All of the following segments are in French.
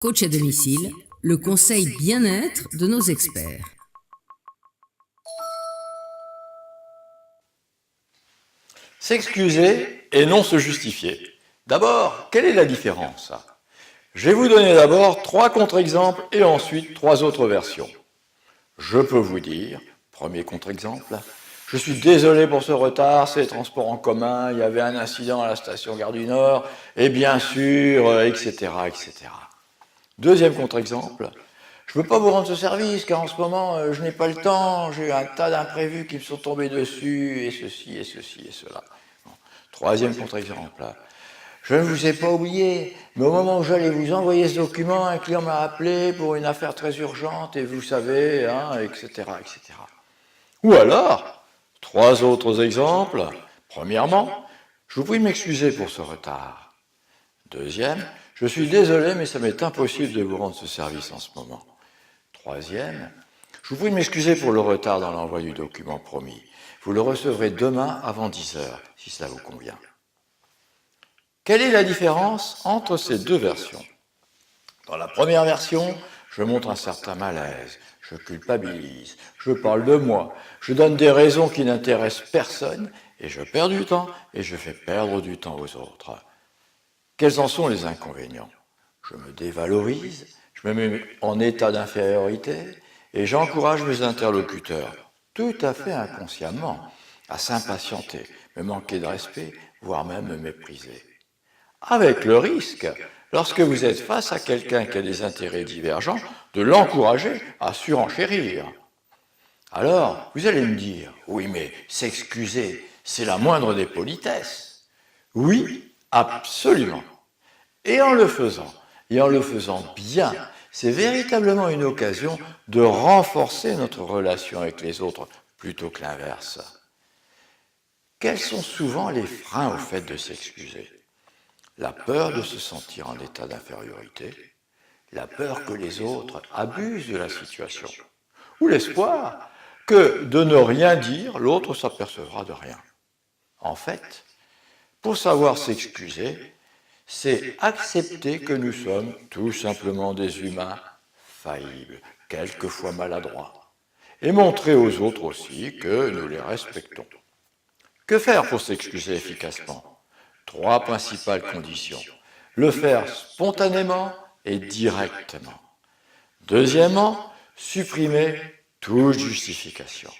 Coach à domicile, le conseil bien-être de nos experts. S'excuser et non se justifier. D'abord, quelle est la différence? Je vais vous donner d'abord 3 contre-exemples et ensuite 3 autres versions. Je peux vous dire, premier contre-exemple, je suis désolé pour ce retard, c'est les transports en commun, il y avait un incident à la station Gare du Nord, et bien sûr, etc., etc. Deuxième contre-exemple, je ne veux pas vous rendre ce service car en ce moment je n'ai pas le temps, j'ai eu un tas d'imprévus qui me sont tombés dessus, et ceci, et ceci, et cela. Bon. Troisième contre-exemple, je ne vous ai pas oublié, mais au moment où j'allais vous envoyer ce document, un client m'a appelé pour une affaire très urgente, et vous savez, etc., etc. Ou alors, 3 autres exemples. Premièrement, je vous prie de m'excuser pour ce retard. Deuxième, je suis désolé, mais ça m'est impossible de vous rendre ce service en ce moment. Troisième, je vous prie de m'excuser pour le retard dans l'envoi du document promis. Vous le recevrez demain avant 10 heures, si cela vous convient. Quelle est la différence entre ces deux versions? Dans la première version, je montre un certain malaise, je culpabilise, je parle de moi, je donne des raisons qui n'intéressent personne, et je perds du temps, et je fais perdre du temps aux autres. Quels en sont les inconvénients? Je me dévalorise, je me mets en état d'infériorité, et j'encourage mes interlocuteurs, tout à fait inconsciemment, à s'impatienter, me manquer de respect, voire même me mépriser. Avec le risque, lorsque vous êtes face à quelqu'un qui a des intérêts divergents, de l'encourager à surenchérir. Alors, vous allez me dire, oui, mais s'excuser, c'est la moindre des politesses. Oui, absolument. Et en le faisant bien, c'est véritablement une occasion de renforcer notre relation avec les autres, plutôt que l'inverse. Quels sont souvent les freins au fait de s'excuser? La peur de se sentir en état d'infériorité, la peur que les autres abusent de la situation, ou l'espoir que de ne rien dire, l'autre s'apercevra de rien. En fait, pour savoir s'excuser, c'est accepter que nous sommes tout simplement des humains faillibles, quelquefois maladroits, et montrer aux autres aussi que nous les respectons. Que faire pour s'excuser efficacement? 3 principales conditions. Le faire spontanément et directement. Deuxièmement, supprimer toute justification.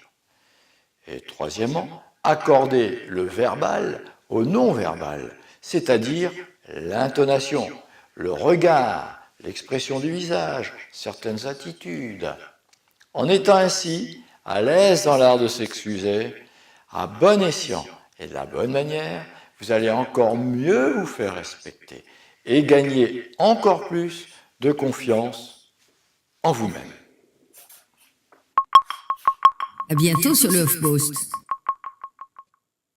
Et troisièmement, accorder le verbal au non-verbal, c'est-à-dire l'intonation, le regard, l'expression du visage, certaines attitudes. En étant ainsi à l'aise dans l'art de s'excuser, à bon escient et de la bonne manière, vous allez encore mieux vous faire respecter et gagner encore plus de confiance en vous-même. À bientôt sur le HuffPost.